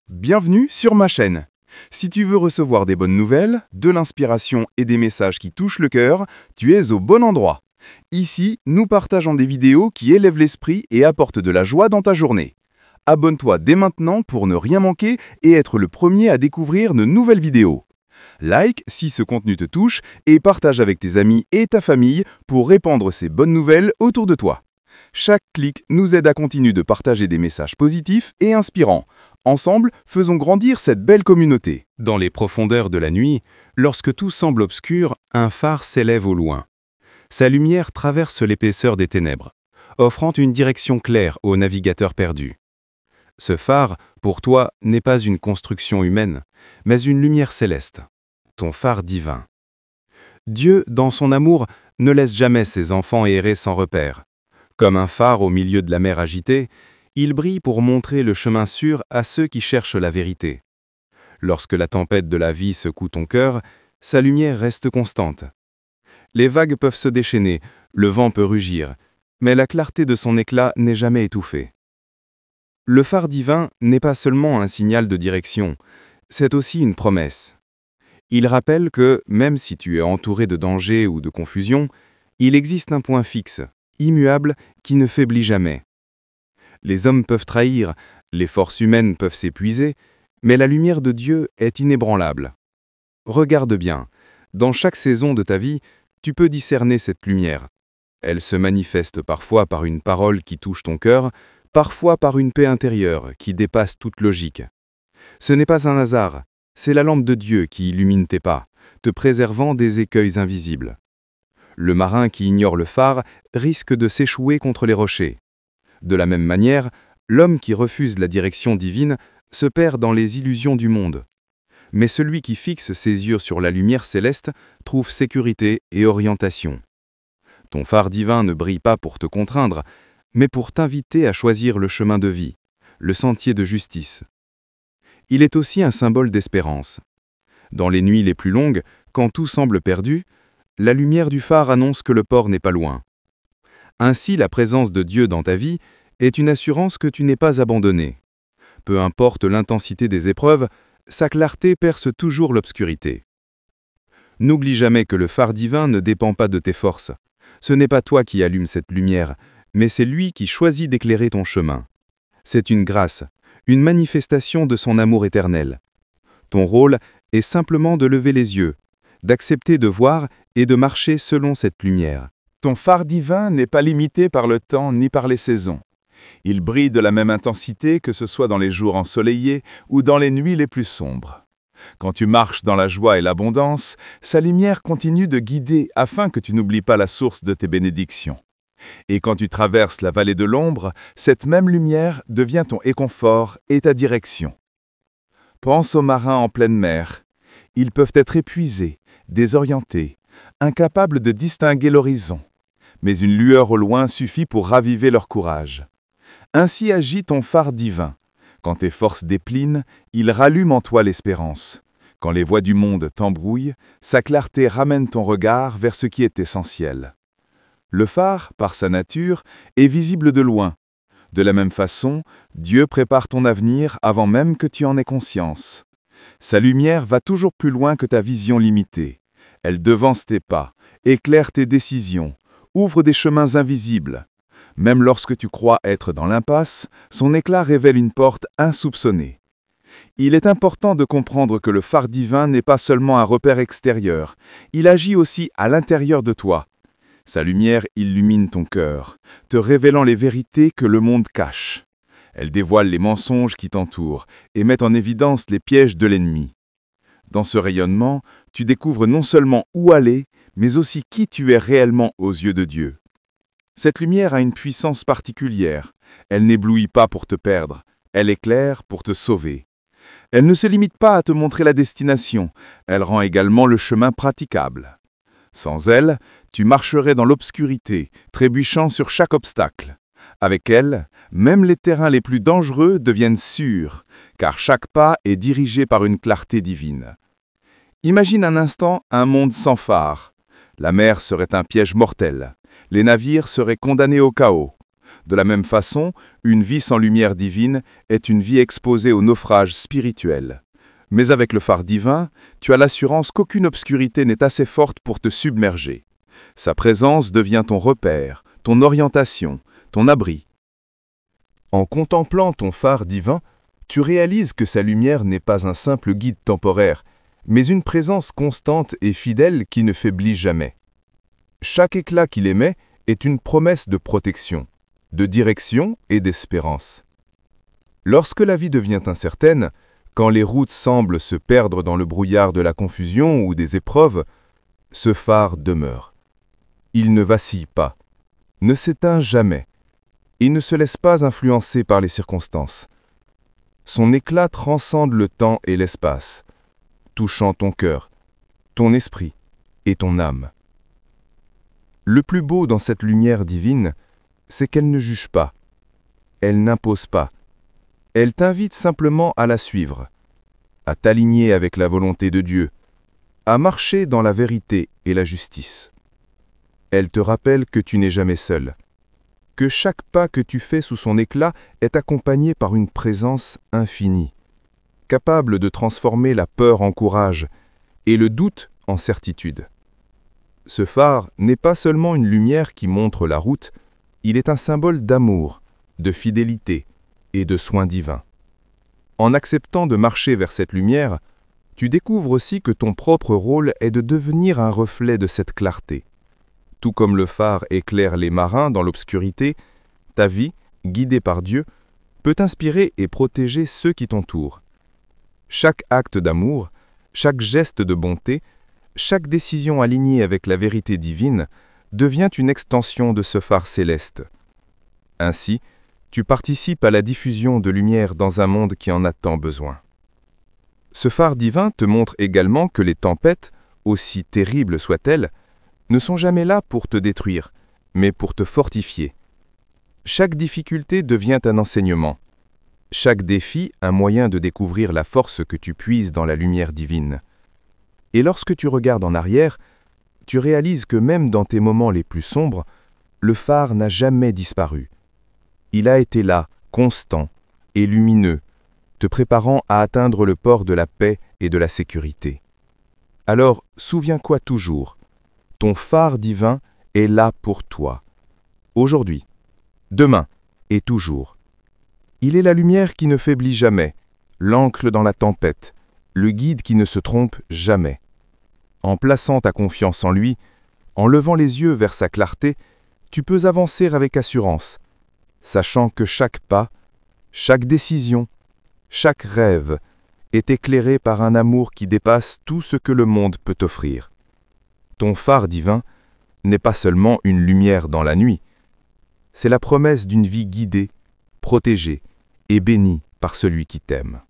Bienvenue sur ma chaîne. Si tu veux recevoir des bonnes nouvelles, de l'inspiration et des messages qui touchent le cœur, tu es au bon endroit. Ici, nous partageons des vidéos qui élèvent l'esprit et apportent de la joie dans ta journée. Abonne-toi dès maintenant pour ne rien manquer et être le premier à découvrir de nouvelles vidéos. Like si ce contenu te touche et partage avec tes amis et ta famille pour répandre ces bonnes nouvelles autour de toi. Chaque clic nous aide à continuer de partager des messages positifs et inspirants. Ensemble, faisons grandir cette belle communauté. Dans les profondeurs de la nuit, lorsque tout semble obscur, un phare s'élève au loin. Sa lumière traverse l'épaisseur des ténèbres, offrant une direction claire aux navigateurs perdus. Ce phare, pour toi, n'est pas une construction humaine, mais une lumière céleste, ton phare divin. Dieu, dans son amour, ne laisse jamais ses enfants errer sans repère. Comme un phare au milieu de la mer agitée, il brille pour montrer le chemin sûr à ceux qui cherchent la vérité. Lorsque la tempête de la vie secoue ton cœur, sa lumière reste constante. Les vagues peuvent se déchaîner, le vent peut rugir, mais la clarté de son éclat n'est jamais étouffée. Le phare divin n'est pas seulement un signal de direction, c'est aussi une promesse. Il rappelle que, même si tu es entouré de dangers ou de confusion, il existe un point fixe, immuable, qui ne faiblit jamais. Les hommes peuvent trahir, les forces humaines peuvent s'épuiser, mais la lumière de Dieu est inébranlable. Regarde bien, dans chaque saison de ta vie, tu peux discerner cette lumière. Elle se manifeste parfois par une parole qui touche ton cœur, parfois par une paix intérieure qui dépasse toute logique. Ce n'est pas un hasard, c'est la lampe de Dieu qui illumine tes pas, te préservant des écueils invisibles. Le marin qui ignore le phare risque de s'échouer contre les rochers. De la même manière, l'homme qui refuse la direction divine se perd dans les illusions du monde. Mais celui qui fixe ses yeux sur la lumière céleste trouve sécurité et orientation. Ton phare divin ne brille pas pour te contraindre, mais pour t'inviter à choisir le chemin de vie, le sentier de justice. Il est aussi un symbole d'espérance. Dans les nuits les plus longues, quand tout semble perdu, la lumière du phare annonce que le port n'est pas loin. Ainsi, la présence de Dieu dans ta vie est une assurance que tu n'es pas abandonné. Peu importe l'intensité des épreuves, sa clarté perce toujours l'obscurité. N'oublie jamais que le phare divin ne dépend pas de tes forces. Ce n'est pas toi qui allumes cette lumière, mais c'est lui qui choisit d'éclairer ton chemin. C'est une grâce, une manifestation de son amour éternel. Ton rôle est simplement de lever les yeux, d'accepter de voir et de marcher selon cette lumière. Ton phare divin n'est pas limité par le temps ni par les saisons. Il brille de la même intensité que ce soit dans les jours ensoleillés ou dans les nuits les plus sombres. Quand tu marches dans la joie et l'abondance, sa lumière continue de guider afin que tu n'oublies pas la source de tes bénédictions. Et quand tu traverses la vallée de l'ombre, cette même lumière devient ton réconfort et ta direction. Pense aux marins en pleine mer. Ils peuvent être épuisés, désorientés, incapables de distinguer l'horizon. Mais une lueur au loin suffit pour raviver leur courage. Ainsi agit ton phare divin. Quand tes forces déclinent, il rallume en toi l'espérance. Quand les voies du monde t'embrouillent, sa clarté ramène ton regard vers ce qui est essentiel. Le phare, par sa nature, est visible de loin. De la même façon, Dieu prépare ton avenir avant même que tu en aies conscience. Sa lumière va toujours plus loin que ta vision limitée. Elle devance tes pas, éclaire tes décisions, ouvre des chemins invisibles. Même lorsque tu crois être dans l'impasse, son éclat révèle une porte insoupçonnée. Il est important de comprendre que le phare divin n'est pas seulement un repère extérieur, il agit aussi à l'intérieur de toi. Sa lumière illumine ton cœur, te révélant les vérités que le monde cache. Elle dévoile les mensonges qui t'entourent et met en évidence les pièges de l'ennemi. Dans ce rayonnement, tu découvres non seulement où aller, mais aussi qui tu es réellement aux yeux de Dieu. Cette lumière a une puissance particulière. Elle n'éblouit pas pour te perdre, elle éclaire pour te sauver. Elle ne se limite pas à te montrer la destination, elle rend également le chemin praticable. Sans elle, tu marcherais dans l'obscurité, trébuchant sur chaque obstacle. Avec elle, même les terrains les plus dangereux deviennent sûrs, car chaque pas est dirigé par une clarté divine. Imagine un instant un monde sans phare. La mer serait un piège mortel. Les navires seraient condamnés au chaos. De la même façon, une vie sans lumière divine est une vie exposée au naufrage spirituel. Mais avec le phare divin, tu as l'assurance qu'aucune obscurité n'est assez forte pour te submerger. Sa présence devient ton repère, ton orientation, ton abri. En contemplant ton phare divin, tu réalises que sa lumière n'est pas un simple guide temporaire, mais une présence constante et fidèle qui ne faiblit jamais. Chaque éclat qu'il émet est une promesse de protection, de direction et d'espérance. Lorsque la vie devient incertaine, quand les routes semblent se perdre dans le brouillard de la confusion ou des épreuves, ce phare demeure. Il ne vacille pas, ne s'éteint jamais, et ne se laisse pas influencer par les circonstances. Son éclat transcende le temps et l'espace, touchant ton cœur, ton esprit et ton âme. Le plus beau dans cette lumière divine, c'est qu'elle ne juge pas, elle n'impose pas, elle t'invite simplement à la suivre, à t'aligner avec la volonté de Dieu, à marcher dans la vérité et la justice. Elle te rappelle que tu n'es jamais seul, que chaque pas que tu fais sous son éclat est accompagné par une présence infinie, capable de transformer la peur en courage et le doute en certitude. Ce phare n'est pas seulement une lumière qui montre la route, il est un symbole d'amour, de fidélité et de soin divin. En acceptant de marcher vers cette lumière, tu découvres aussi que ton propre rôle est de devenir un reflet de cette clarté. Tout comme le phare éclaire les marins dans l'obscurité, ta vie, guidée par Dieu, peut inspirer et protéger ceux qui t'entourent. Chaque acte d'amour, chaque geste de bonté, chaque décision alignée avec la vérité divine devient une extension de ce phare céleste. Ainsi, tu participes à la diffusion de lumière dans un monde qui en a tant besoin. Ce phare divin te montre également que les tempêtes, aussi terribles soient-elles, ne sont jamais là pour te détruire, mais pour te fortifier. Chaque difficulté devient un enseignement. Chaque défi, un moyen de découvrir la force que tu puises dans la lumière divine. Et lorsque tu regardes en arrière, tu réalises que même dans tes moments les plus sombres, le phare n'a jamais disparu. Il a été là, constant et lumineux, te préparant à atteindre le port de la paix et de la sécurité. Alors, souviens-toi toujours, ton phare divin est là pour toi. Aujourd'hui, demain et toujours. Il est la lumière qui ne faiblit jamais, l'ancre dans la tempête, le guide qui ne se trompe jamais. En plaçant ta confiance en lui, en levant les yeux vers sa clarté, tu peux avancer avec assurance, sachant que chaque pas, chaque décision, chaque rêve est éclairé par un amour qui dépasse tout ce que le monde peut t'offrir. Ton phare divin n'est pas seulement une lumière dans la nuit, c'est la promesse d'une vie guidée, protégée et bénie par celui qui t'aime.